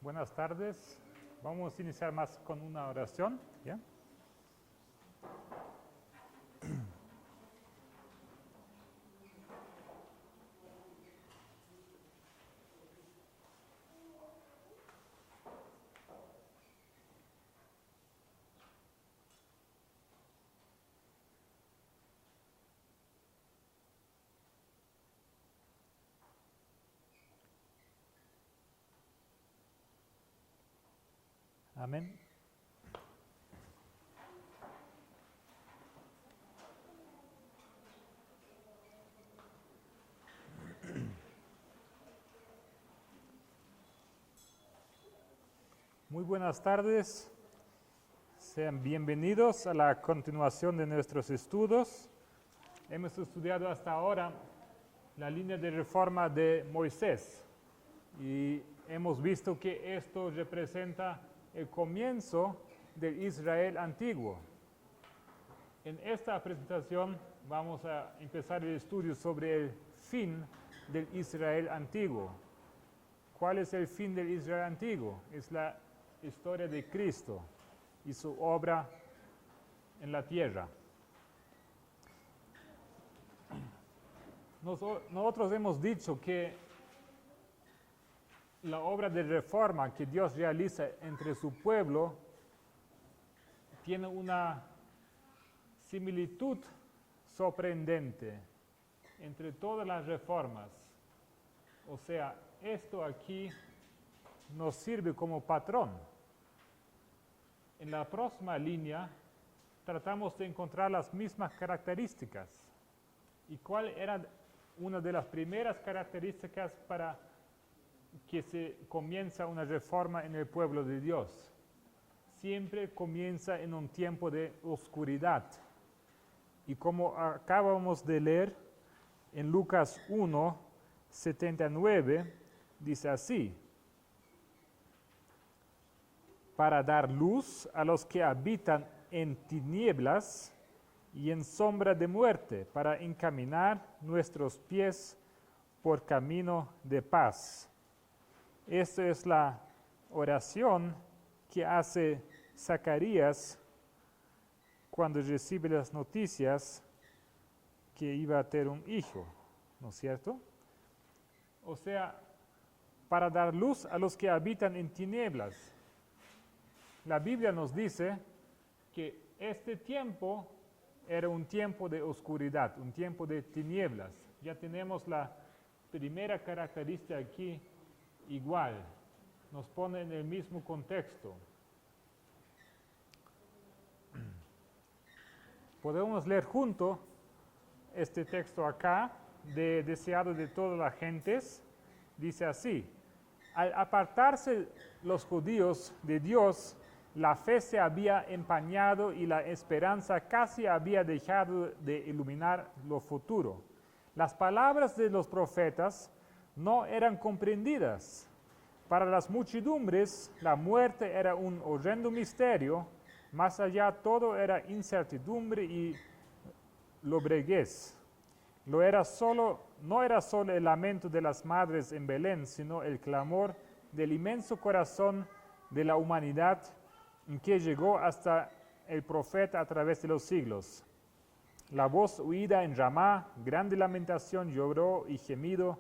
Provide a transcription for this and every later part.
Buenas tardes. Vamos a iniciar más con una oración. ¿Ya? Amén. Muy buenas tardes. Sean bienvenidos a la continuación de nuestros estudios. Hemos estudiado hasta ahora la línea de reforma de Moisés y hemos visto que esto representa el comienzo del Israel antiguo. En esta presentación vamos a empezar el estudio sobre el fin del Israel antiguo. ¿Cuál es el fin del Israel antiguo? Es la historia de Cristo y su obra en la tierra. Nosotros hemos dicho que la obra de reforma que Dios realiza entre su pueblo tiene una similitud sorprendente entre todas las reformas. O sea, esto aquí nos sirve como patrón. En la próxima línea tratamos de encontrar las mismas características. ¿Y cuál era una de las primeras características para que se comienza una reforma en el pueblo de Dios? Siempre comienza en un tiempo de oscuridad. Y como acabamos de leer en Lucas 1, 79, dice así: para dar luz a los que habitan en tinieblas y en sombra de muerte, para encaminar nuestros pies por camino de paz. Esta es la oración que hace Zacarías cuando recibe las noticias que iba a tener un hijo, ¿no es cierto? O sea, para dar luz a los que habitan en tinieblas. La Biblia nos dice que este tiempo era un tiempo de oscuridad, un tiempo de tinieblas. Ya tenemos la primera característica aquí igual, nos pone en el mismo contexto. Podemos leer junto este texto acá, de deseado de todas las gentes. Dice así: al apartarse los judíos de Dios, la fe se había empañado y la esperanza casi había dejado de iluminar lo futuro. Las palabras de los profetas no eran comprendidas. Para las muchedumbres, la muerte era un horrendo misterio. Más allá todo era incertidumbre y lobreguez. No era solo el lamento de las madres en Belén, sino el clamor del inmenso corazón de la humanidad en que llegó hasta el profeta a través de los siglos. La voz oída en Ramá, grande lamentación, lloró y gemido.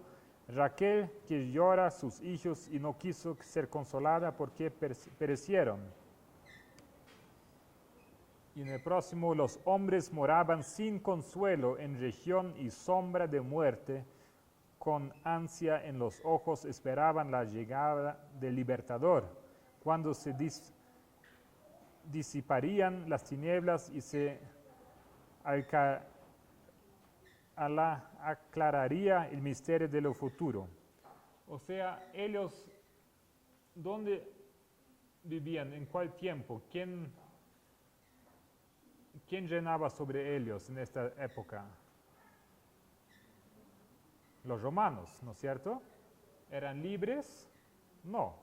Raquel que llora a sus hijos y no quiso ser consolada porque perecieron. Y en el próximo, los hombres moraban sin consuelo en región y sombra de muerte, con ansia en los ojos esperaban la llegada del libertador, cuando se disiparían las tinieblas y se aclararía el misterio de lo futuro. O sea, ellos, ¿dónde vivían? ¿En cuál tiempo? ¿Quién reinaba sobre ellos en esta época? Los romanos, ¿no es cierto? ¿Eran libres? No.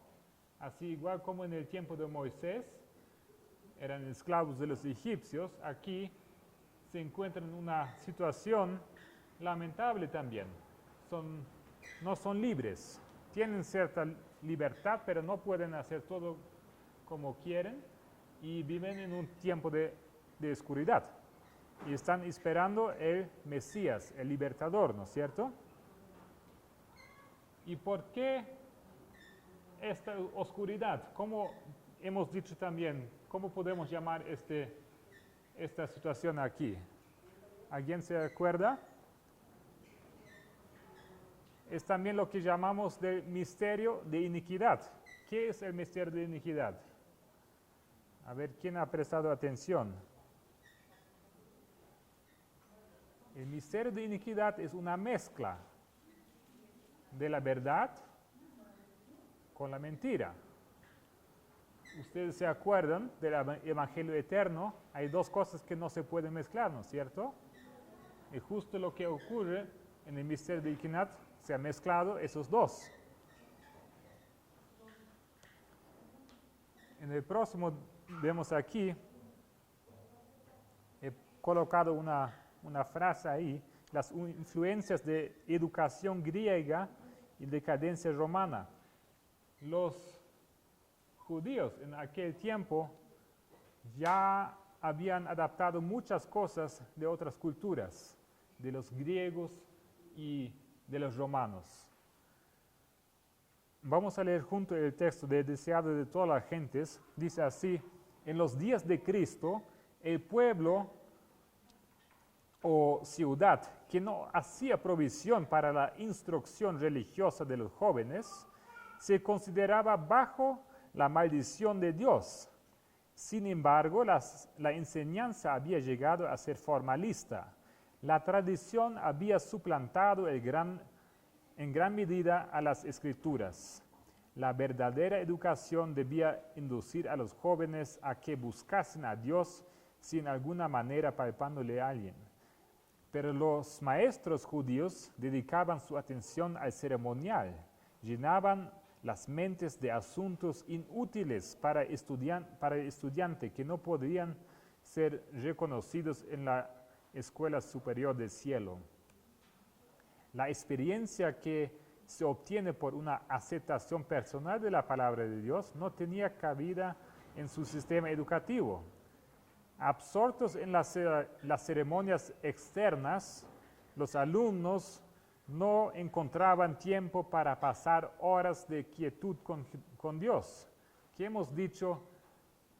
Así igual como en el tiempo de Moisés, eran esclavos de los egipcios, aquí se encuentran en una situación lamentable también. No son libres. tienen cierta libertad, pero no pueden hacer todo como quieren y viven en un tiempo de oscuridad. Y están esperando el Mesías, el libertador, ¿no es cierto? ¿Y por qué esta oscuridad? Como hemos dicho también, ¿cómo podemos llamar esta situación aquí? ¿Alguien se acuerda? Es también lo que llamamos del misterio de iniquidad. ¿Qué es el misterio de iniquidad? A ver, ¿quién ha prestado atención? El misterio de iniquidad es una mezcla de la verdad con la mentira. Ustedes se acuerdan del Evangelio eterno, hay dos cosas que no se pueden mezclar, ¿no es cierto? Y justo lo que ocurre en el misterio de iniquidad, se han mezclado esos dos. En el próximo vemos aquí, he colocado una frase ahí, las influencias de educación griega y decadencia romana. Los judíos en aquel tiempo ya habían adaptado muchas cosas de otras culturas, de los griegos y de los romanos. Vamos a leer junto el texto de deseado de todas las gentes. Dice así: en los días de Cristo, el pueblo o ciudad que no hacía provisión para la instrucción religiosa de los jóvenes, se consideraba bajo la maldición de Dios. Sin embargo, la enseñanza había llegado a ser formalista. La tradición había suplantado en gran medida a las escrituras. La verdadera educación debía inducir a los jóvenes a que buscasen a Dios sin alguna manera palpándole a alguien. Pero los maestros judíos dedicaban su atención al ceremonial, llenaban las mentes de asuntos inútiles para el estudiante que no podrían ser reconocidos en la escuela superior del cielo. La experiencia que se obtiene por una aceptación personal de la palabra de Dios no tenía cabida en su sistema educativo. Absortos en las ceremonias externas, los alumnos no encontraban tiempo para pasar horas de quietud con Dios. ¿Qué hemos dicho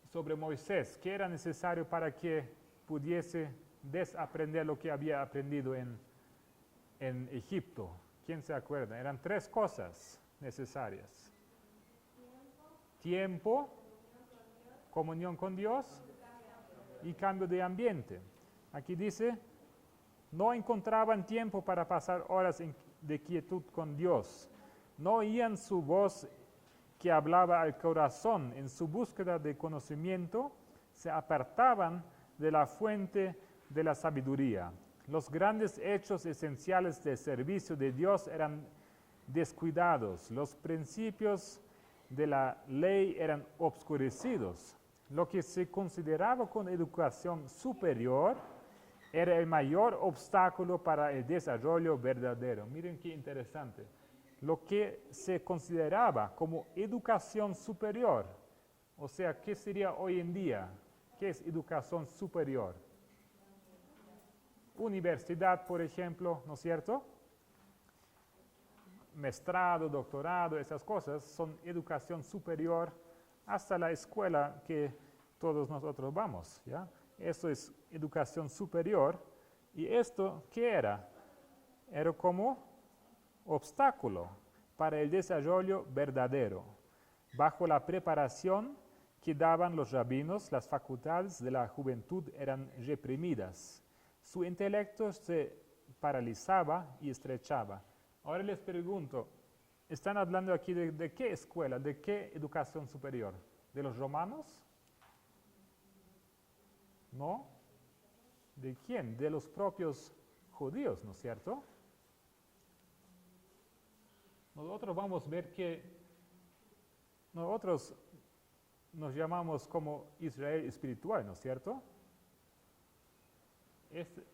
sobre Moisés? ¿Qué era necesario para que pudiese desaprender lo que había aprendido en Egipto? ¿Quién se acuerda? Eran 3 cosas necesarias. Tiempo, comunión con Dios y cambio de ambiente. Aquí dice, no encontraban tiempo para pasar horas de quietud con Dios. No oían su voz que hablaba al corazón. En su búsqueda de conocimiento, se apartaban de la fuente de la sabiduría. Los grandes hechos esenciales del servicio de Dios eran descuidados. Los principios de la ley eran obscurecidos. Lo que se consideraba con educación superior era el mayor obstáculo para el desarrollo verdadero. Miren qué interesante. Lo que se consideraba como educación superior, o sea, ¿qué sería hoy en día? ¿Qué es educación superior? Universidad, por ejemplo, ¿no es cierto? Maestrado, doctorado, esas cosas son educación superior hasta la escuela que todos nosotros vamos, ¿ya? Eso es educación superior. ¿Y esto qué era? Era como obstáculo para el desarrollo verdadero. Bajo la preparación que daban los rabinos, las facultades de la juventud eran reprimidas. Su intelecto se paralizaba y estrechaba. Ahora les pregunto, ¿están hablando aquí de qué escuela, de qué educación superior? ¿De los romanos? ¿No? ¿De quién? De los propios judíos, ¿no es cierto? Nosotros vamos a ver que nosotros nos llamamos como Israel espiritual, ¿no es cierto?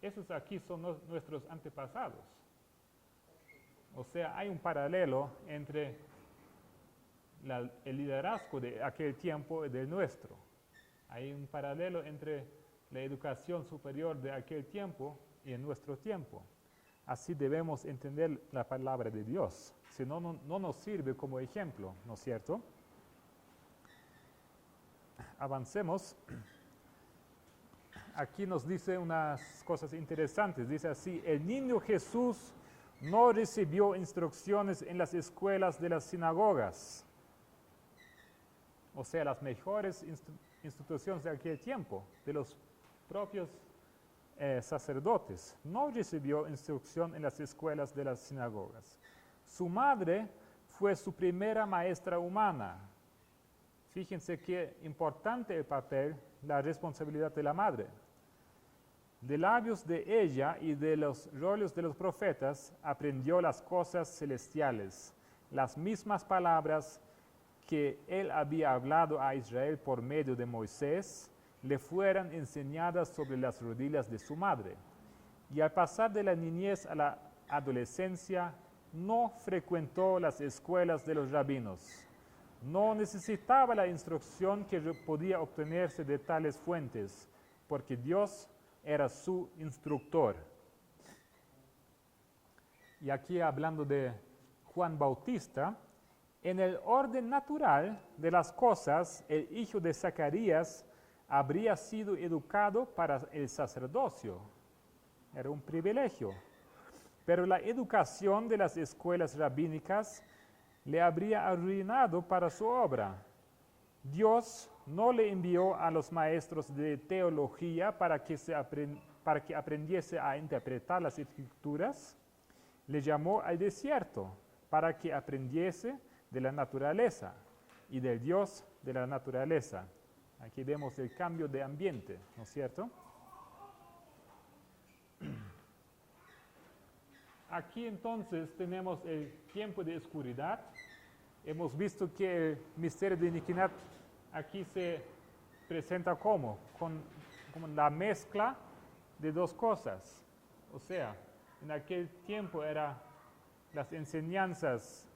Esos aquí son nuestros antepasados. O sea, hay un paralelo entre el liderazgo de aquel tiempo y del nuestro. Hay un paralelo entre la educación superior de aquel tiempo y en nuestro tiempo. Así debemos entender la palabra de Dios. Si no, no nos sirve como ejemplo, ¿no es cierto? Avancemos. Aquí nos dice unas cosas interesantes. Dice así: el niño Jesús no recibió instrucciones en las escuelas de las sinagogas, o sea, las mejores instituciones de aquel tiempo, de los propios sacerdotes. No recibió instrucción en las escuelas de las sinagogas. Su madre fue su primera maestra humana. Fíjense qué importante el papel, la responsabilidad de la madre. De labios de ella y de los rollos de los profetas aprendió las cosas celestiales, las mismas palabras que él había hablado a Israel por medio de Moisés, le fueran enseñadas sobre las rodillas de su madre. Y al pasar de la niñez a la adolescencia, no frecuentó las escuelas de los rabinos. No necesitaba la instrucción que podía obtenerse de tales fuentes, porque Dios era su instructor. Y aquí hablando de Juan Bautista, en el orden natural de las cosas, el hijo de Zacarías habría sido educado para el sacerdocio. Era un privilegio. Pero la educación de las escuelas rabínicas le habría arruinado para su obra. Dios no le envió a los maestros de teología para que aprendiese a interpretar las escrituras. Le llamó al desierto para que aprendiese de la naturaleza y del Dios de la naturaleza. Aquí vemos el cambio de ambiente, ¿no es cierto? Aquí entonces tenemos el tiempo de oscuridad. Hemos visto que el misterio de iniquidad aquí se presenta como la mezcla de dos cosas. O sea, en aquel tiempo eran las enseñanzas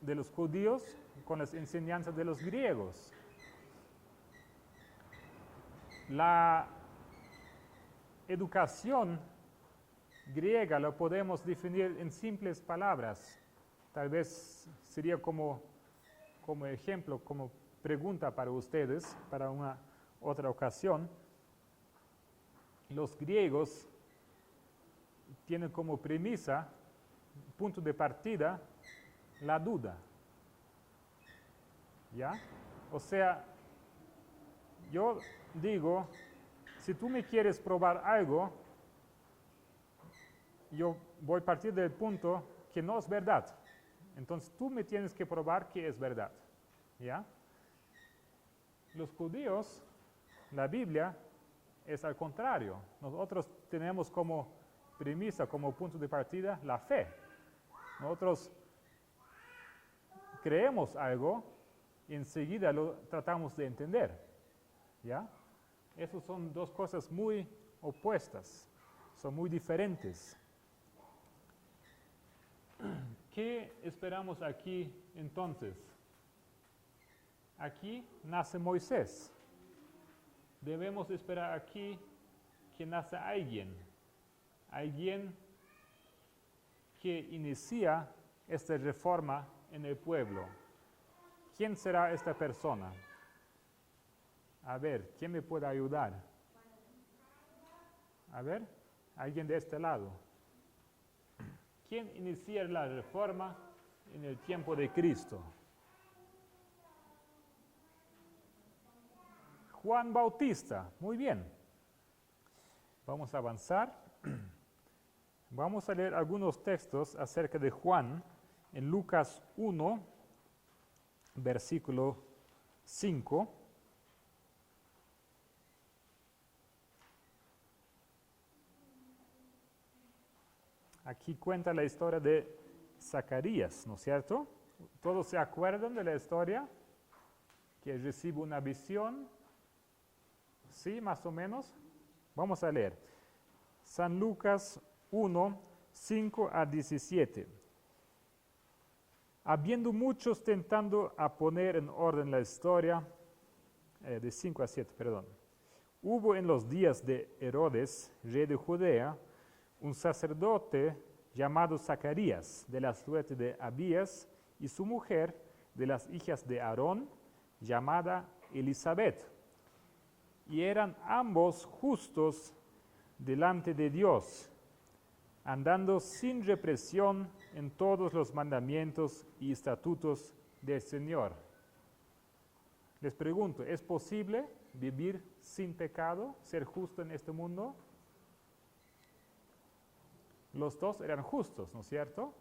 de los judíos con las enseñanzas de los griegos. La educación griega lo podemos definir en simples palabras. Tal vez sería como ejemplo, como pregunta para ustedes, para una otra ocasión. Los griegos tienen como premisa, punto de partida, la duda. ¿Ya? O sea, yo digo, si tú me quieres probar algo, yo voy a partir del punto que no es verdad. Entonces tú me tienes que probar que es verdad. ¿Ya? Los judíos, la Biblia, es al contrario. Nosotros tenemos como premisa, como punto de partida, la fe. Nosotros creemos algo y enseguida lo tratamos de entender. ¿Ya? Esas son dos cosas muy opuestas, son muy diferentes. ¿Qué esperamos aquí entonces? Aquí nace Moisés. Debemos esperar aquí que nace alguien que inicia esta reforma en el pueblo. ¿Quién será esta persona? A ver, ¿quién me puede ayudar? A ver, alguien de este lado. ¿Quién inicia la reforma en el tiempo de Cristo? Juan Bautista. Muy bien. Vamos a avanzar. Vamos a leer algunos textos acerca de Juan en Lucas 1, versículo 5. Aquí cuenta la historia de Zacarías, ¿no es cierto? ¿Todos se acuerdan de la historia? Que recibe una visión. ¿Sí, más o menos? Vamos a leer. San Lucas 1, 5 a 17. Habiendo muchos tentando a poner en orden la historia, de 5 a 7, perdón. Hubo en los días de Herodes, rey de Judea, un sacerdote llamado Zacarías, de la suerte de Abías, y su mujer, de las hijas de Aarón, llamada Elisabet. Y eran ambos justos delante de Dios, andando sin represión en todos los mandamientos y estatutos del Señor. Les pregunto, ¿es posible vivir sin pecado, ser justo en este mundo? Los dos eran justos, ¿no es cierto?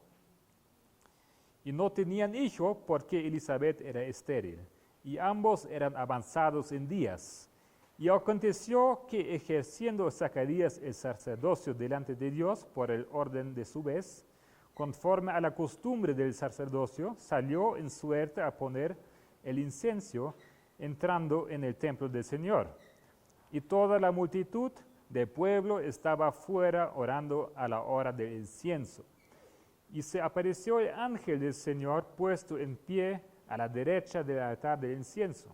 Y no tenían hijo porque Elisabet era estéril, y ambos eran avanzados en días. Y aconteció que ejerciendo Zacarías el sacerdocio delante de Dios por el orden de su vez, conforme a la costumbre del sacerdocio, salió en suerte a poner el incienso entrando en el templo del Señor. Y toda la multitud del pueblo estaba fuera orando a la hora del incienso. Y se apareció el ángel del Señor puesto en pie a la derecha del altar del incienso.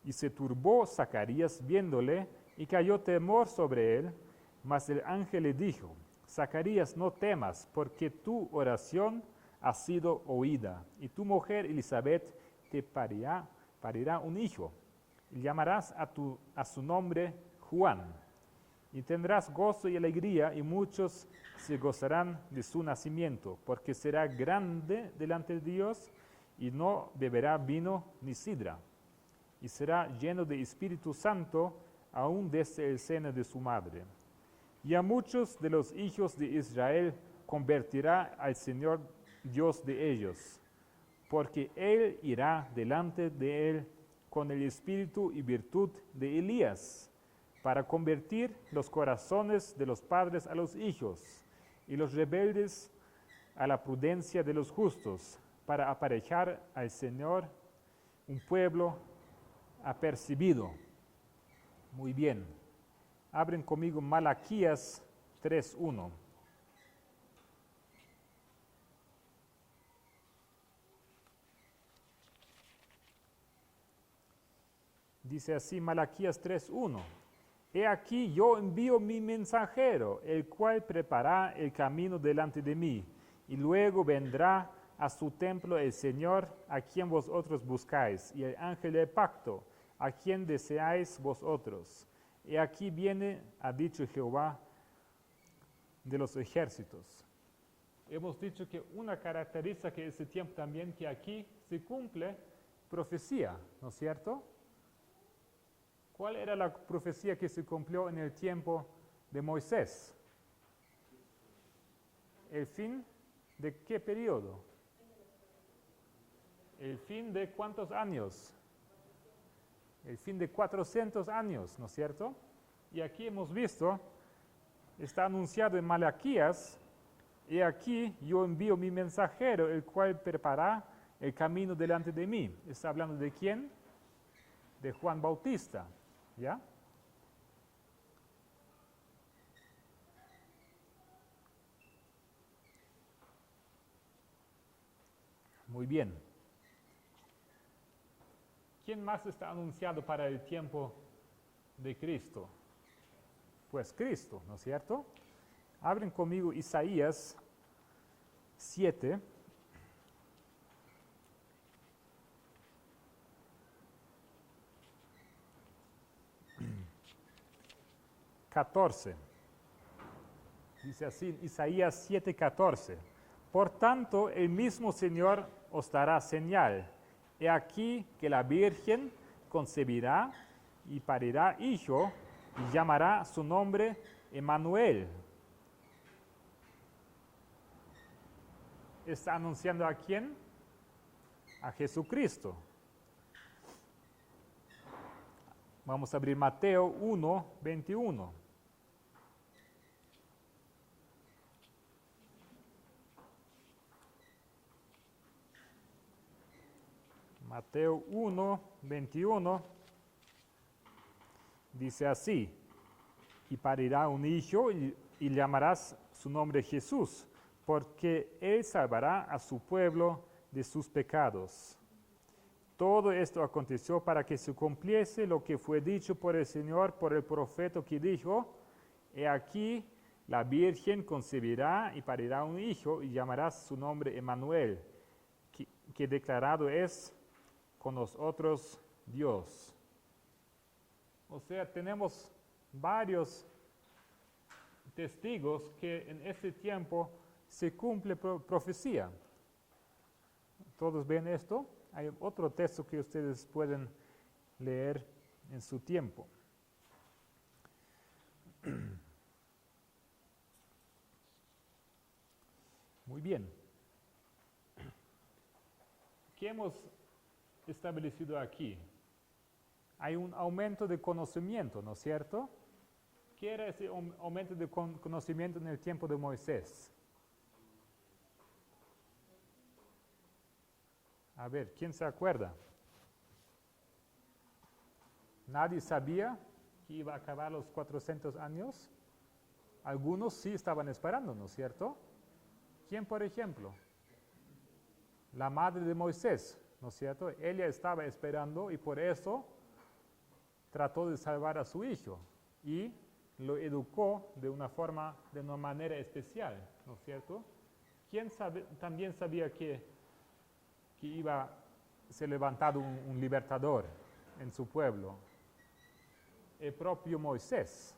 Y se turbó Zacarías viéndole, y cayó temor sobre él. Mas el ángel le dijo: Zacarías, no temas, porque tu oración ha sido oída, y tu mujer Elisabet te parirá un hijo, y llamarás a su nombre Juan. Y tendrás gozo y alegría, y muchos se gozarán de su nacimiento, porque será grande delante de Dios, y no beberá vino ni sidra. Y será lleno de Espíritu Santo, aún desde el seno de su madre. Y a muchos de los hijos de Israel convertirá al Señor Dios de ellos, porque Él irá delante de él con el espíritu y virtud de Elías, para convertir los corazones de los padres a los hijos, y los rebeldes a la prudencia de los justos, para aparejar al Señor un pueblo apercibido. Muy bien. Abren conmigo Malaquías 3:1. Dice así Malaquías 3:1. He aquí yo envío mi mensajero, el cual preparará el camino delante de mí, y luego vendrá a su templo el Señor, a quien vosotros buscáis, y el ángel del pacto, a quien deseáis vosotros. He aquí viene, ha dicho Jehová de los ejércitos. Hemos dicho que una característica de ese tiempo también, que aquí se cumple profecía, ¿no es cierto? ¿Cuál era la profecía que se cumplió en el tiempo de Moisés? ¿El fin de qué periodo? ¿El fin de cuántos años? El fin de 400 años, ¿no es cierto? Y aquí hemos visto, está anunciado en Malaquías, y aquí yo envío mi mensajero, el cual preparará el camino delante de mí. ¿Está hablando de quién? De Juan Bautista, ¿ya? Muy bien. ¿Quién más está anunciado para el tiempo de Cristo? Pues Cristo, ¿no es cierto? Abren conmigo Isaías 7. Dice así, Isaías 7:14. Por tanto, el mismo Señor os dará señal. He aquí que la Virgen concebirá y parirá hijo, y llamará su nombre Emmanuel. ¿Está anunciando a quién? A Jesucristo. Vamos a abrir Mateo 1:21. Mateo 1:21 dice así: y parirá un hijo y llamarás su nombre Jesús, porque él salvará a su pueblo de sus pecados. Todo esto aconteció para que se cumpliese lo que fue dicho por el Señor, por el profeta que dijo: He aquí, la Virgen concebirá y parirá un hijo y llamará su nombre Emmanuel, que declarado es con nosotros Dios. O sea, tenemos varios testigos que en este tiempo se cumple profecía. ¿Todos ven esto? Hay otro texto que ustedes pueden leer en su tiempo. Muy bien. ¿Qué hemos establecido aquí? Hay un aumento de conocimiento, ¿no es cierto? ¿Qué era ese aumento de conocimiento en el tiempo de Moisés? A ver, ¿quién se acuerda? ¿Nadie sabía que iba a acabar los 400 años? Algunos sí estaban esperando, ¿no es cierto? ¿Quién, por ejemplo? La madre de Moisés, ¿no es cierto? Ella estaba esperando y por eso trató de salvar a su hijo y lo educó de una manera especial, ¿no es cierto? ¿Quién también sabía que iba a ser levantado un libertador en su pueblo? El propio Moisés.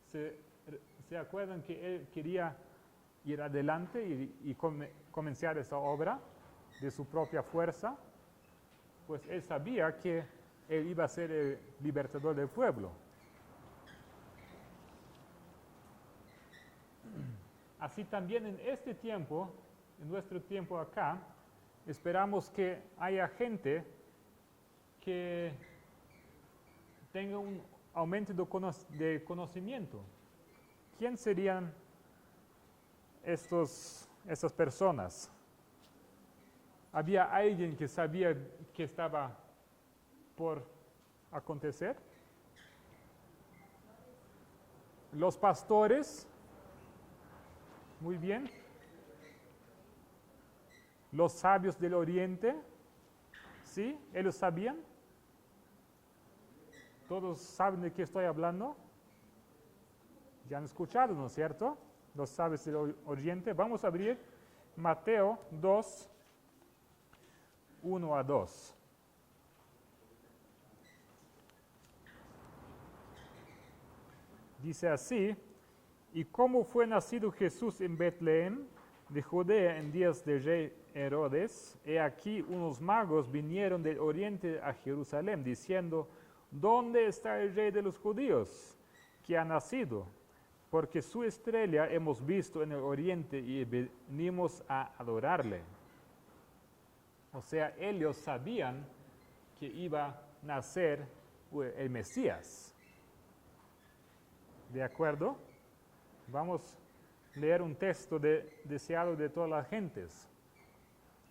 ¿Se acuerdan que él quería ir adelante y comenzar esa obra de su propia fuerza? Pues él sabía que él iba a ser el libertador del pueblo. Así también en este tiempo, en nuestro tiempo acá, esperamos que haya gente que tenga un aumento de conocimiento. ¿Quién serían estas personas? ¿Había alguien que sabía que estaba por acontecer? Los pastores, muy bien. Los sabios del oriente, ¿sí? ¿Ellos sabían? ¿Todos saben de qué estoy hablando? Ya han escuchado, ¿no es cierto? Los sabios del oriente. Vamos a abrir Mateo 2, 1 a 2. Dice así: ¿Y cómo fue nacido Jesús en Betlem de Judea en días del rey Herodes? He aquí unos magos vinieron del oriente a Jerusalén, diciendo: ¿Dónde está el rey de los judíos que ha nacido? Porque su estrella hemos visto en el oriente y venimos a adorarle. O sea, ellos sabían que iba a nacer el Mesías. ¿De acuerdo? Vamos a leer un texto deseado de todas las gentes.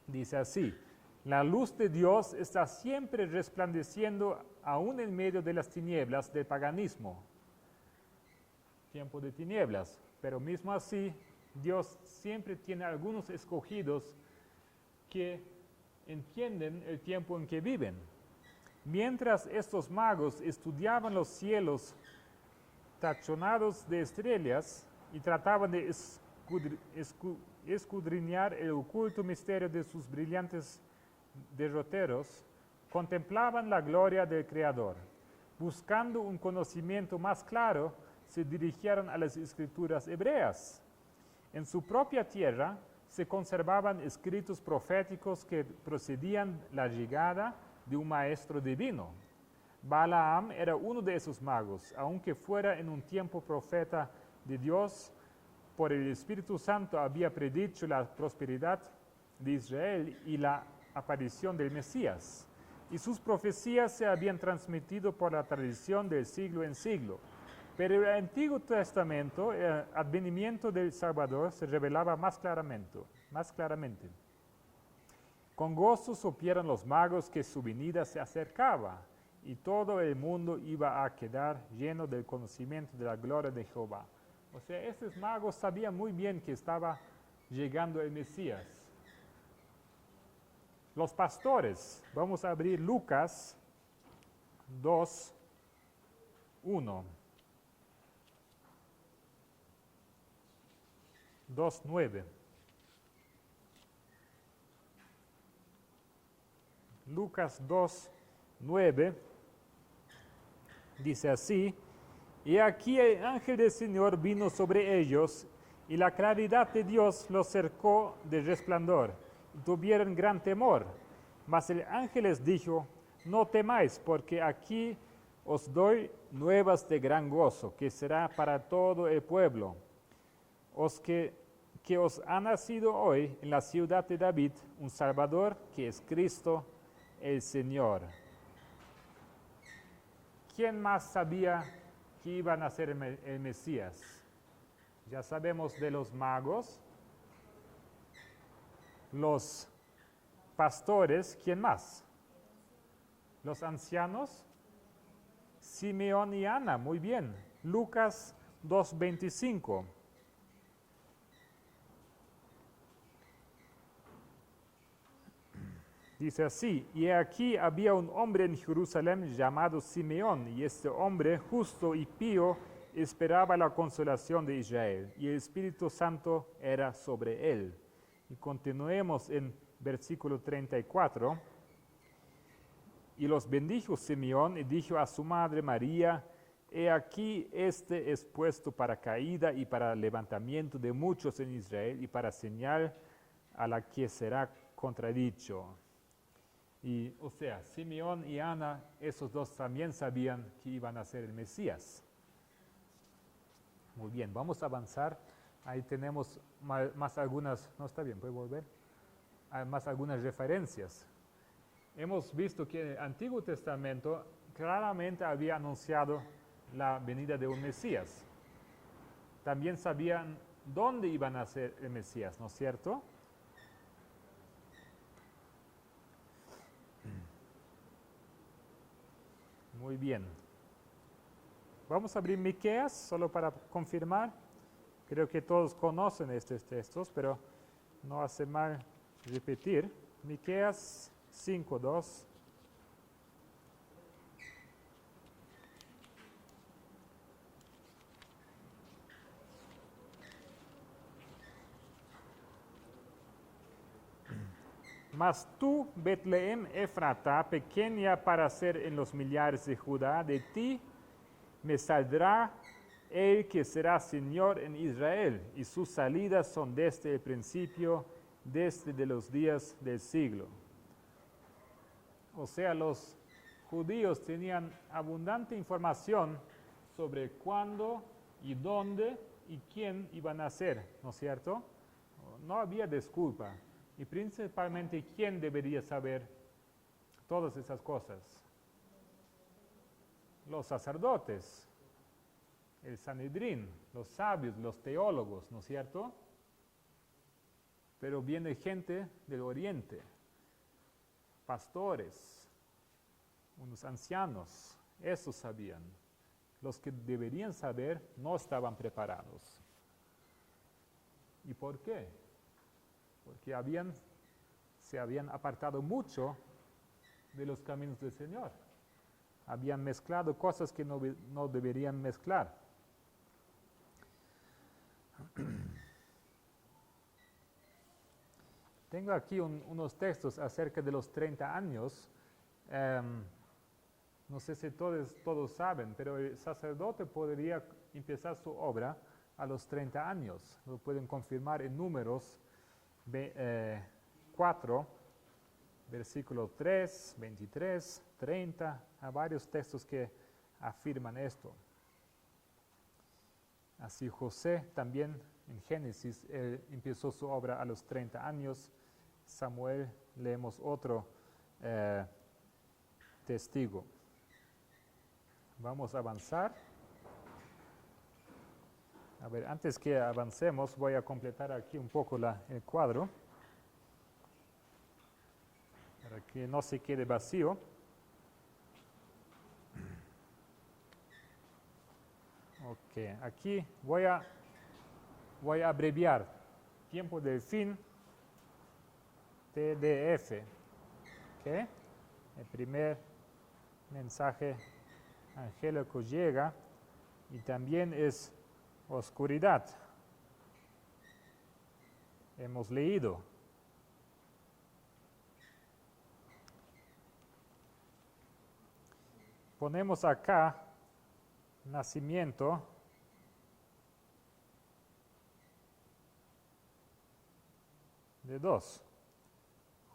Dice así: la luz de Dios está siempre resplandeciendo aún en medio de las tinieblas del paganismo. Tiempo de tinieblas, pero mismo así, Dios siempre tiene algunos escogidos que entienden el tiempo en que viven. Mientras estos magos estudiaban los cielos tachonados de estrellas y trataban de escudriñar el oculto misterio de sus brillantes derroteros, contemplaban la gloria del Creador. Buscando un conocimiento más claro, se dirigieron a las escrituras hebreas. En su propia tierra se conservaban escritos proféticos que procedían la llegada de un maestro divino. Balaam era uno de esos magos, aunque fuera en un tiempo profeta de Dios, por el Espíritu Santo había predicho la prosperidad de Israel y la aparición del Mesías. Y sus profecías se habían transmitido por la tradición del siglo en siglo. Pero en el Antiguo Testamento, el advenimiento del Salvador se revelaba más claramente. Con gozo supieron los magos que su venida se acercaba, y todo el mundo iba a quedar lleno del conocimiento de la gloria de Jehová. O sea, estos magos sabían muy bien que estaba llegando el Mesías. Los pastores. Vamos a abrir Lucas 2, 1. 2:9. Lucas 2:9 dice así: y aquí el ángel del Señor vino sobre ellos, y la claridad de Dios los cercó de resplandor, y tuvieron gran temor. Mas el ángel les dijo: no temáis, porque aquí os doy nuevas de gran gozo, que será para todo el pueblo. Que os ha nacido hoy en la ciudad de David un Salvador, que es Cristo el Señor. ¿Quién más sabía que iba a nacer el Mesías? Ya sabemos de los magos, los pastores. ¿Quién más? Los ancianos, Simeón y Ana. Muy bien. Lucas 2:25. Dice así: y aquí había un hombre en Jerusalén llamado Simeón, y este hombre, justo y pío, esperaba la consolación de Israel, y el Espíritu Santo era sobre él. Y continuemos en versículo 34. Y los bendijo Simeón y dijo a su madre María: he aquí este es puesto para caída y para levantamiento de muchos en Israel, y para señal a la que será contradicho. Y, o sea, Simeón y Ana, esos dos también sabían que iban a ser el Mesías. Muy bien, vamos a avanzar. Ahí tenemos más algunas, no está bien, ¿puede volver? Hay más algunas referencias. Hemos visto que en el Antiguo Testamento claramente había anunciado la venida de un Mesías. También sabían dónde iban a ser el Mesías, ¿no es cierto? Muy bien. Vamos a abrir Miqueas, solo para confirmar. Creo que todos conocen estos textos, pero no hace mal repetir. Miqueas 5:2. Mas tú, Betlehem Efrata, pequeña para ser en los millares de Judá, de ti me saldrá el que será Señor en Israel, y sus salidas son desde el principio, desde de los días del siglo. O sea, los judíos tenían abundante información sobre cuándo y dónde y quién iban a ser, ¿no es cierto? No había disculpa. Y principalmente, ¿quién debería saber todas esas cosas? Los sacerdotes, el Sanedrín, los sabios, los teólogos, ¿no es cierto? Pero viene gente del oriente, pastores, unos ancianos, esos sabían. Los que deberían saber no estaban preparados. ¿Y por qué? Porque se habían apartado mucho de los caminos del Señor. Habían mezclado cosas que no deberían mezclar. Tengo aquí unos textos acerca de los 30 años. No sé si todos saben, pero el sacerdote podría empezar su obra a los 30 años. Lo pueden confirmar en Números 4, versículo 3, 23, 30, hay varios textos que afirman esto. Así José también en Génesis empezó su obra a los 30 años. Samuel, leemos otro testigo. Vamos a avanzar. A ver, antes que avancemos, voy a completar aquí un poco el cuadro, para que no se quede vacío. Ok, aquí voy a abreviar tiempo del fin, TDF. ¿ok? El primer mensaje angélico llega y también es oscuridad. Hemos leído. Ponemos acá nacimiento de dos.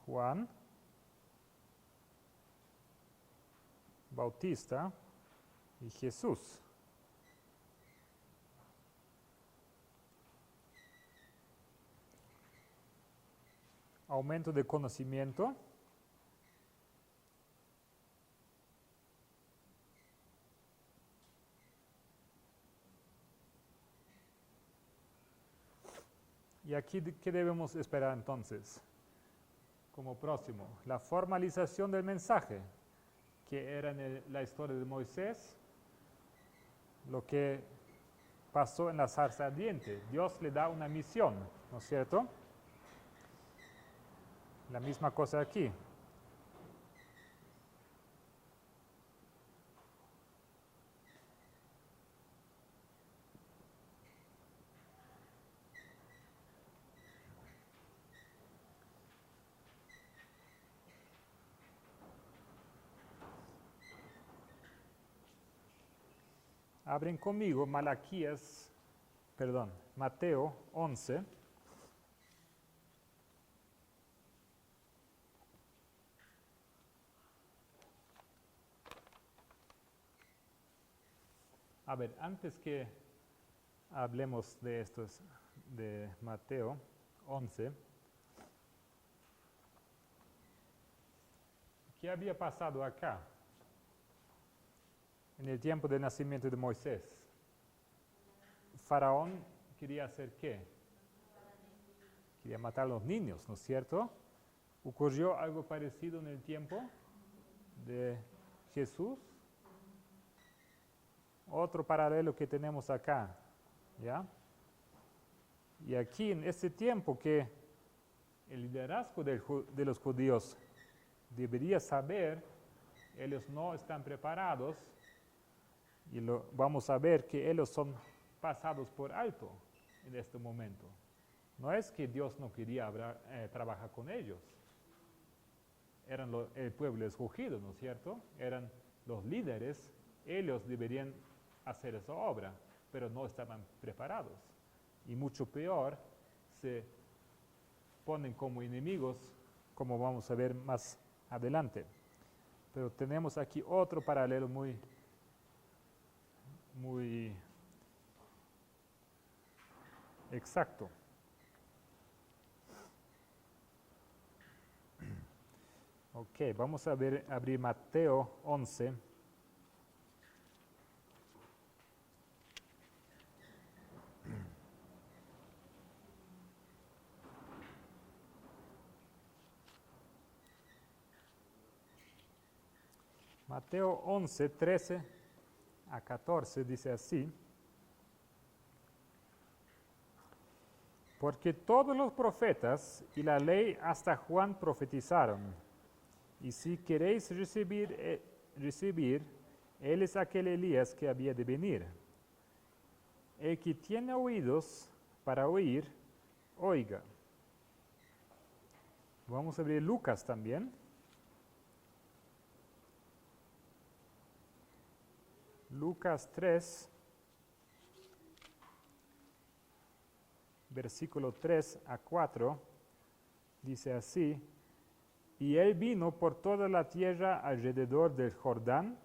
Juan Bautista y Jesús. Aumento de conocimiento. Y aquí, ¿qué debemos esperar entonces? Como próximo, la formalización del mensaje, que era en la historia de Moisés, lo que pasó en la zarza ardiente. Dios le da una misión, ¿no es cierto? La misma cosa aquí. Abren conmigo Mateo 11. A ver, antes que hablemos de estos, de Mateo 11, ¿qué había pasado acá en el tiempo del nacimiento de Moisés? Faraón quería hacer ¿qué? Quería matar a los niños, ¿no es cierto? ¿Ocurrió algo parecido en el tiempo de Jesús? Otro paralelo que tenemos acá, ¿ya? Y aquí en este tiempo que el liderazgo de los judíos debería saber, ellos no están preparados y vamos a ver que ellos son pasados por alto en este momento. No es que Dios no quería trabajar con ellos. Eran el pueblo escogido, ¿no es cierto? Eran los líderes, ellos deberían hacer esa obra, pero no estaban preparados. Y mucho peor, se ponen como enemigos, como vamos a ver más adelante. Pero tenemos aquí otro paralelo muy exacto. Ok, vamos a abrir Mateo 11. Mateo 11, 13 a 14 dice así: porque todos los profetas y la ley hasta Juan profetizaron, y si queréis recibir, él es aquel Elías que había de venir. El que tiene oídos para oír, oiga. Vamos a abrir Lucas también. Lucas 3, versículo 3 a 4, dice así: y él vino por toda la tierra alrededor del Jordán,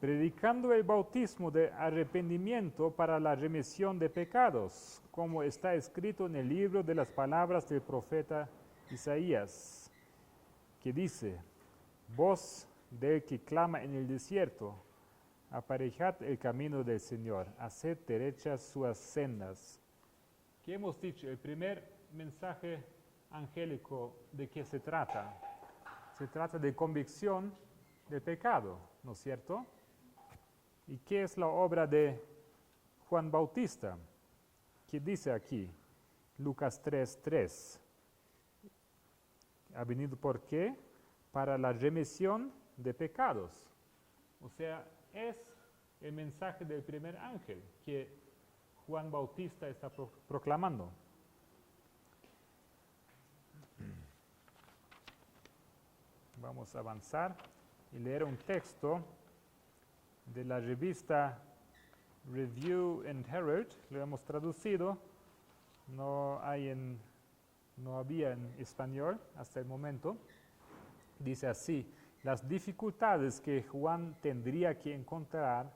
predicando el bautismo de arrepentimiento para la remisión de pecados, como está escrito en el libro de las palabras del profeta Isaías, que dice: voz del que clama en el desierto, aparejad el camino del Señor, haced derechas sus sendas. ¿Qué hemos dicho? El primer mensaje angélico, ¿de qué se trata? Se trata de convicción del pecado, ¿no es cierto? ¿Y qué es la obra de Juan Bautista? ¿Qué dice aquí? Lucas 3:3. ¿Ha venido por qué? para la remisión de pecados. O sea, es el mensaje del primer ángel que Juan Bautista está proclamando. Vamos a avanzar y leer un texto de la revista Review and Herald. Lo hemos traducido, no había en español hasta el momento. Dice así: las dificultades que Juan tendría que encontrar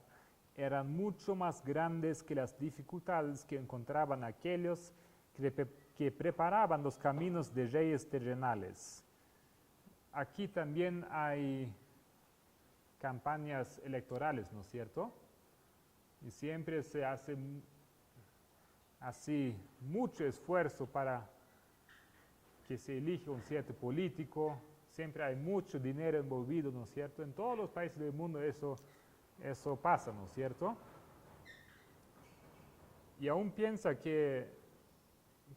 eran mucho más grandes que las dificultades que encontraban aquellos que preparaban los caminos de reyes terrenales. Aquí también hay campañas electorales, ¿no es cierto? Y siempre se hace así mucho esfuerzo para que se elija un cierto político. Siempre hay mucho dinero envolvido, ¿no es cierto? En todos los países del mundo eso pasa, ¿no es cierto? Y aún piensa que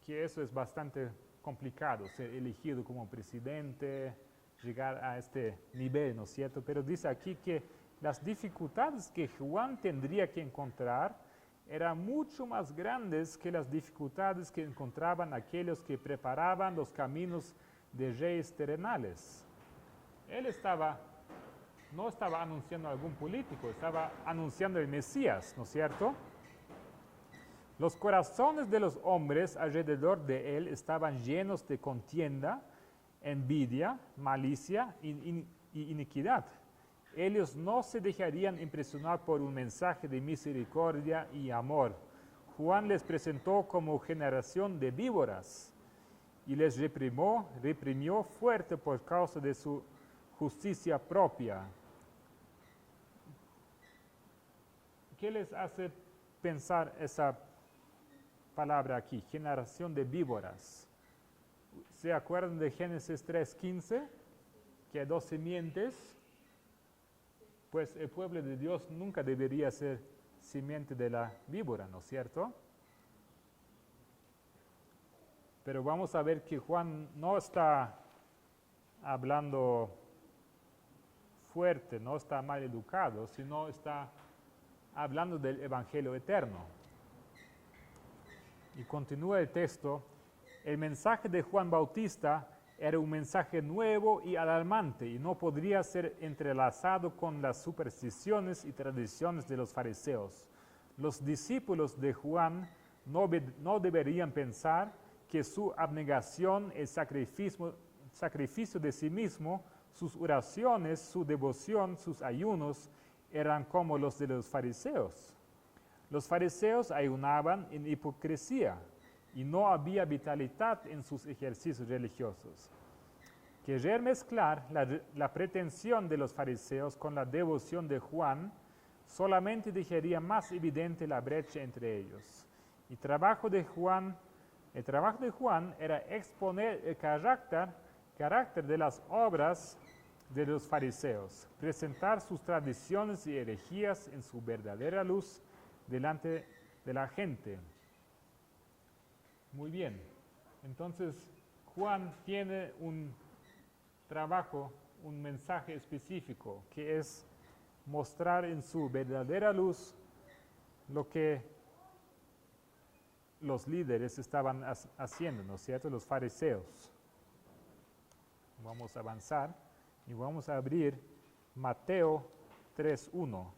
eso es bastante complicado, ser elegido como presidente, llegar a este nivel, ¿no es cierto? Pero dice aquí que las dificultades que Juan tendría que encontrar eran mucho más grandes que las dificultades que encontraban aquellos que preparaban los caminos de reyes terrenales. Él no estaba anunciando a algún político, estaba anunciando el Mesías, ¿no es cierto? Los corazones de los hombres alrededor de él estaban llenos de contienda, envidia, malicia y iniquidad. Ellos no se dejarían impresionar por un mensaje de misericordia y amor. Juan les presentó como generación de víboras y les reprimió fuerte por causa de su justicia propia. ¿Qué les hace pensar esa palabra aquí? Generación de víboras. ¿Se acuerdan de Génesis 3:15? Que hay 2 simientes. Pues el pueblo de Dios nunca debería ser simiente de la víbora, ¿no es cierto? Pero vamos a ver que Juan no está hablando fuerte, no está mal educado, sino está hablando del Evangelio eterno. Y continúa el texto: el mensaje de Juan Bautista era un mensaje nuevo y alarmante y no podría ser entrelazado con las supersticiones y tradiciones de los fariseos. Los discípulos de Juan no deberían pensar que su abnegación, el sacrificio de sí mismo, sus oraciones, su devoción, sus ayunos, eran como los de los fariseos. Los fariseos ayunaban en hipocresía y no había vitalidad en sus ejercicios religiosos. Querer mezclar la pretensión de los fariseos con la devoción de Juan solamente dejaría más evidente la brecha entre ellos. El trabajo de Juan era exponer el carácter de las obras de los fariseos, presentar sus tradiciones y herejías en su verdadera luz delante de la gente. Muy bien, entonces Juan tiene un trabajo, un mensaje específico, que es mostrar en su verdadera luz lo que los líderes estaban haciendo, ¿no es cierto? Los fariseos. Vamos a avanzar y vamos a abrir Mateo 3:1.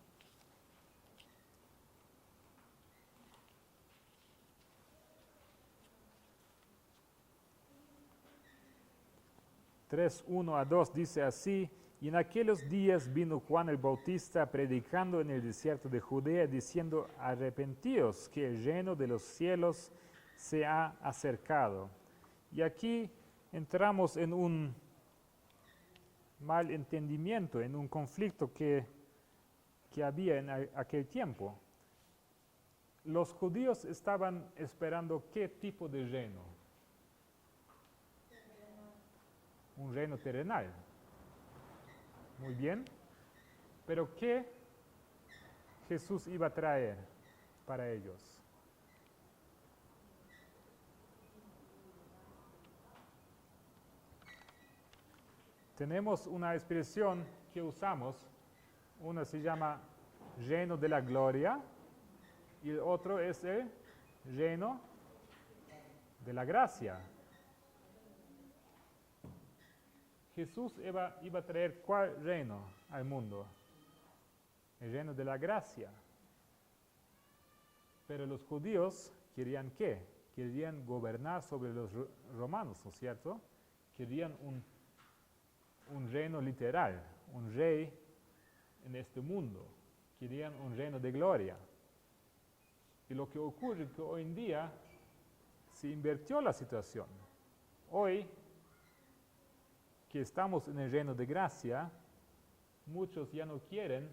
(3:1 a 2) dice así: y en aquellos días vino Juan el Bautista predicando en el desierto de Judea, diciendo: arrepentíos, que el reino de los cielos se ha acercado. Y aquí entramos en un mal entendimiento, en un conflicto que había en aquel tiempo. Los judíos estaban esperando ¿qué tipo de reino? Un reino terrenal. Muy bien. Pero ¿qué Jesús iba a traer para ellos? tenemos una expresión que usamos. Una se llama lleno de la gloria y el otro es el lleno de la gracia. Jesús iba a traer ¿cuál reino al mundo? El reino de la gracia. Pero los judíos querían ¿qué? Querían gobernar sobre los romanos, ¿no es cierto? Querían un reino literal, un rey en este mundo. Querían un reino de gloria. Y lo que ocurre es que hoy en día se invirtió la situación. Hoy que estamos en el reino de gracia, muchos ya no quieren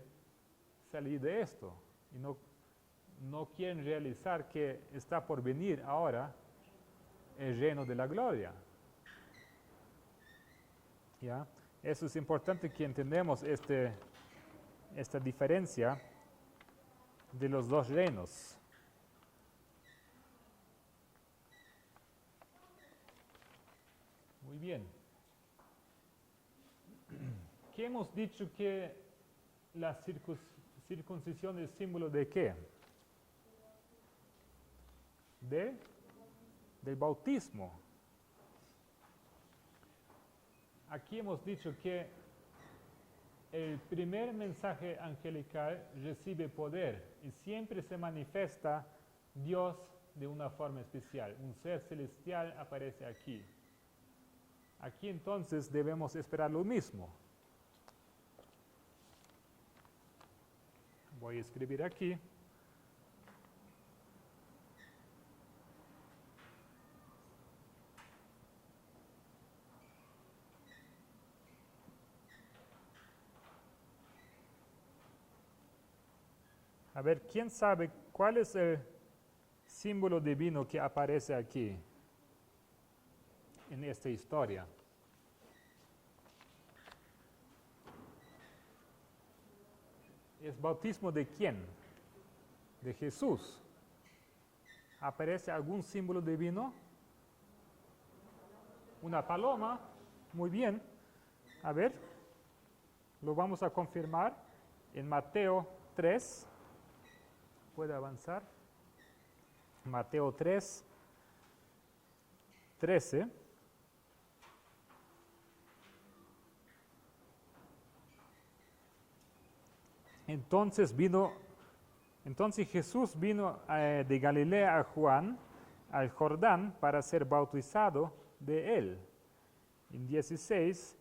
salir de esto y no quieren realizar que está por venir ahora el reino de la gloria. ¿Ya? Eso es importante que entendamos esta diferencia de los dos reinos. Muy bien. ¿Qué hemos dicho que la circuncisión es símbolo de qué? Del bautismo. Aquí hemos dicho que el primer mensaje angelical recibe poder y siempre se manifiesta Dios de una forma especial. Un ser celestial aparece aquí. Aquí entonces debemos esperar lo mismo. Voy a escribir aquí. A ver, ¿quién sabe cuál es el símbolo divino que aparece aquí en esta historia? ¿Es bautismo de quién? De Jesús. ¿Aparece algún símbolo divino? Una paloma. Muy bien. A ver, lo vamos a confirmar en Mateo 3. ¿Puede avanzar? Mateo 3, 13. Entonces Jesús vino de Galilea a Juan, al Jordán, para ser bautizado de él. En 16,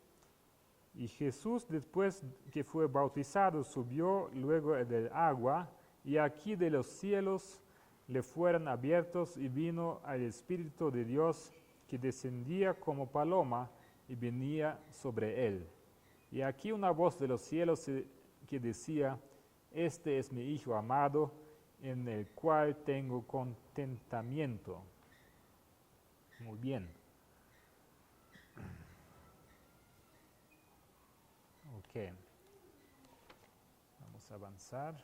y Jesús, después que fue bautizado, subió luego del agua, y aquí de los cielos le fueron abiertos, y vino al Espíritu de Dios, que descendía como paloma, y venía sobre él. Y aquí una voz de los cielos que decía: este es mi Hijo amado, en el cual tengo contentamiento. Muy bien. Ok. Vamos a avanzar.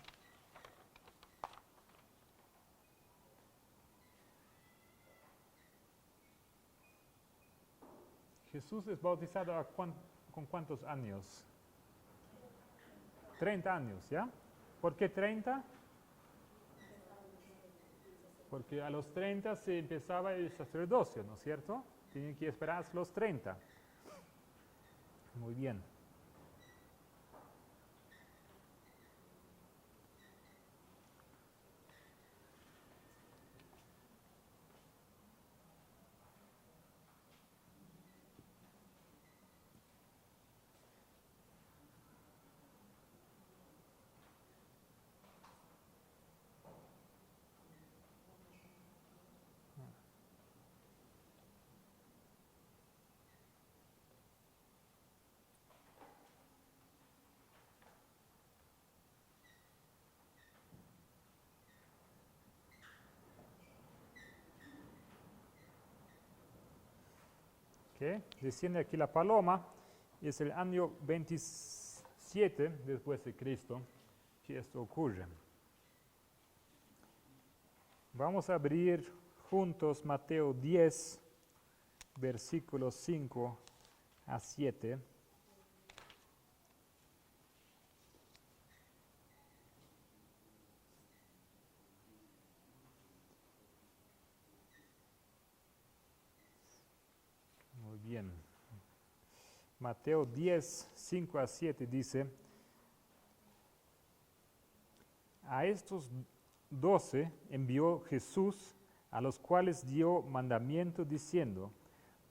Jesús es bautizado ¿con cuántos años? 30 años, ¿ya? ¿Por qué 30? Porque a los 30 se empezaba el sacerdocio, ¿no es cierto? Tienen que esperar hasta los 30. Muy bien. Okay. Desciende aquí la paloma, y es el año 27 después de Cristo que esto ocurre. Vamos a abrir juntos Mateo 10, versículos 5 a 7. Bien. Mateo 10, 5 a 7 dice, a estos 12 envió Jesús, a los cuales dio mandamiento diciendo,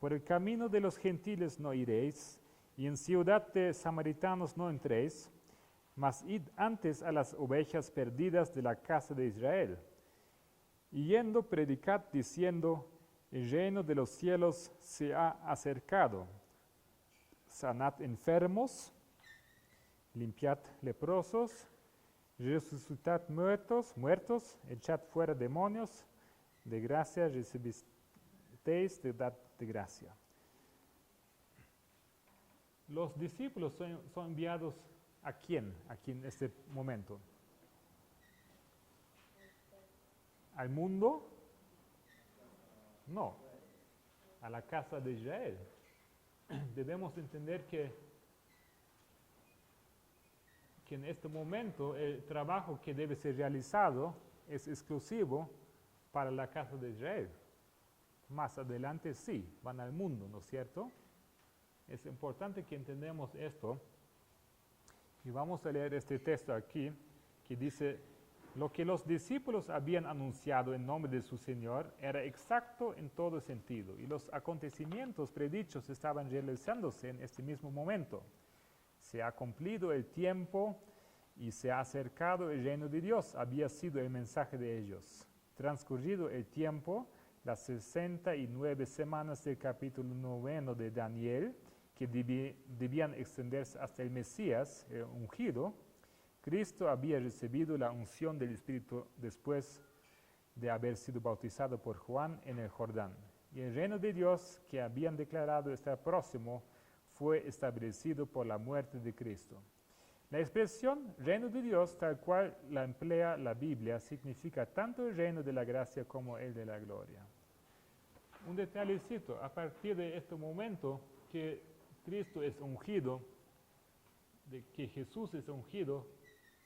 por el camino de los gentiles no iréis, y en ciudad de samaritanos no entréis, mas id antes a las ovejas perdidas de la casa de Israel. Y yendo predicad diciendo, el reino de los cielos se ha acercado. Sanad enfermos, limpiad leprosos, resucitad muertos, echad fuera demonios, de gracia recibisteis, de dad de gracia. Los discípulos son enviados ¿a quién? Aquí en este momento. ¿Al mundo? No, a la casa de Israel. Debemos entender que en este momento el trabajo que debe ser realizado es exclusivo para la casa de Israel. Más adelante sí, van al mundo, ¿no es cierto? Es importante que entendamos esto. Y vamos a leer este texto aquí, que dice, lo que los discípulos habían anunciado en nombre de su Señor era exacto en todo sentido, y los acontecimientos predichos estaban realizándose en este mismo momento. Se ha cumplido el tiempo y se ha acercado el reino de Dios, había sido el mensaje de ellos. Transcurrido el tiempo, las 69 semanas del capítulo 9 de Daniel, que debían extenderse hasta el Mesías, el ungido, Cristo había recibido la unción del Espíritu después de haber sido bautizado por Juan en el Jordán. Y el reino de Dios que habían declarado estar próximo fue establecido por la muerte de Cristo. La expresión reino de Dios, tal cual la emplea la Biblia, significa tanto el reino de la gracia como el de la gloria. Un detallecito, a partir de este momento que Cristo es ungido, de que Jesús es ungido,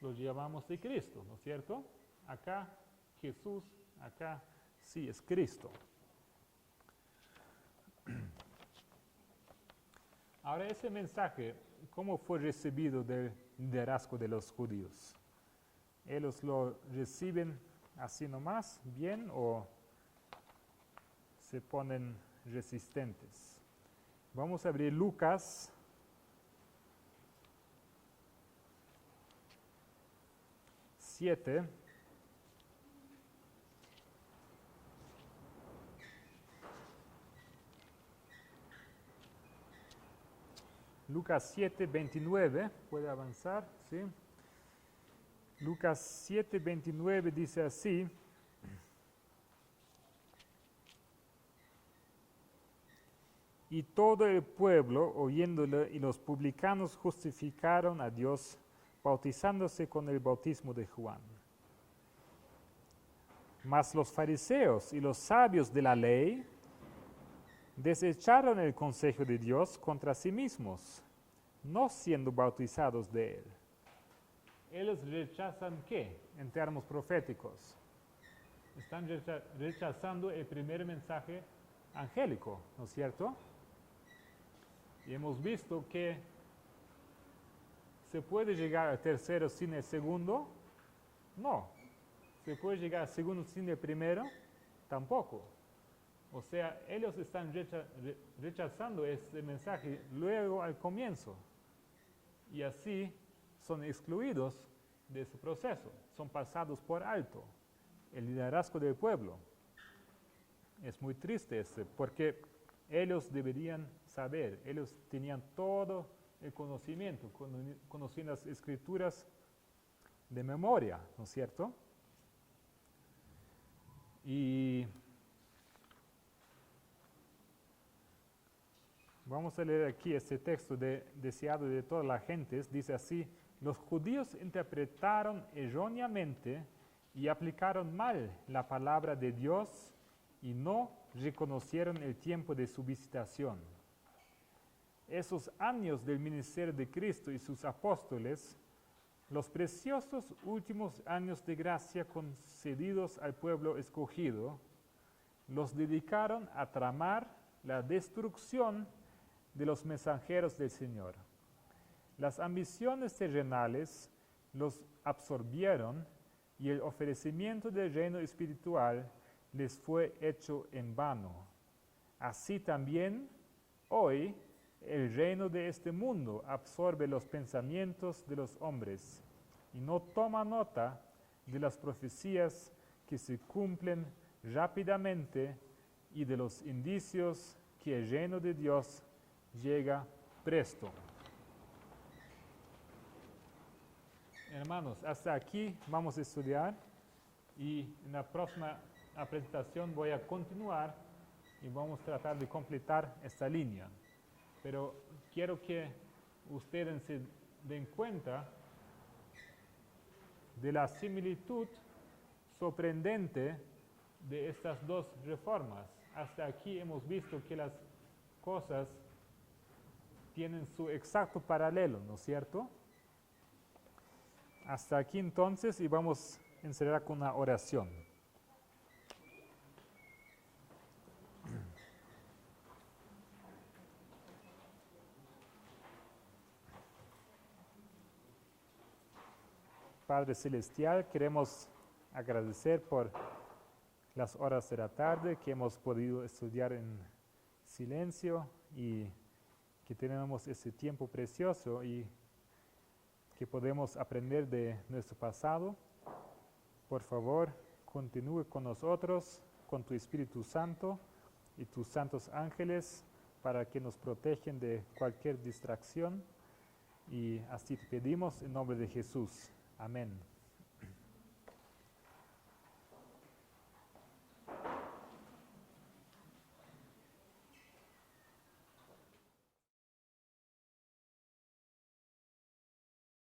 lo llamamos de Cristo, ¿no es cierto? Acá Jesús, acá sí es Cristo. Ahora ese mensaje, ¿cómo fue recibido del liderazgo de los judíos? ¿Ellos lo reciben así nomás, bien, o se ponen resistentes? Vamos a abrir Lucas 7. Lucas 7, 29, puede avanzar, ¿sí? Lucas 7, 29 dice así, y todo el pueblo, oyéndole, y los publicanos justificaron a Dios, bautizándose con el bautismo de Juan. Mas los fariseos y los sabios de la ley desecharon el consejo de Dios contra sí mismos, no siendo bautizados de él. Ellos rechazan ¿qué? En términos proféticos. Están rechazando el primer mensaje angélico, ¿no es cierto? Y hemos visto que ¿se puede llegar al tercero sin el segundo? No. ¿Se puede llegar al segundo sin el primero? Tampoco. O sea, ellos están rechazando este mensaje luego al comienzo. Y así son excluidos de ese proceso. Son pasados por alto. El liderazgo del pueblo. Es muy triste porque ellos deberían saber, ellos tenían todo el conocimiento, conocían las escrituras de memoria, ¿no es cierto? Y vamos a leer aquí este texto deseado de todas las gentes, dice así, los judíos interpretaron erróneamente y aplicaron mal la palabra de Dios y no reconocieron el tiempo de su visitación. Esos años del ministerio de Cristo y sus apóstoles, los preciosos últimos años de gracia concedidos al pueblo escogido, los dedicaron a tramar la destrucción de los mensajeros del Señor. Las ambiciones terrenales los absorbieron y el ofrecimiento del reino espiritual les fue hecho en vano. Así también, hoy, el reino de este mundo absorbe los pensamientos de los hombres y no toma nota de las profecías que se cumplen rápidamente y de los indicios que el reino de Dios llega presto. Hermanos, hasta aquí vamos a estudiar y en la próxima presentación voy a continuar y vamos a tratar de completar esta línea. Pero quiero que ustedes se den cuenta de la similitud sorprendente de estas dos reformas. Hasta aquí hemos visto que las cosas tienen su exacto paralelo, ¿no es cierto? Hasta aquí entonces y vamos a encerrar con una oración. Padre Celestial, queremos agradecer por las horas de la tarde que hemos podido estudiar en silencio y que tenemos ese tiempo precioso y que podemos aprender de nuestro pasado. Por favor, continúe con nosotros, con tu Espíritu Santo y tus santos ángeles para que nos protejan de cualquier distracción. Y así te pedimos en nombre de Jesús. Amén.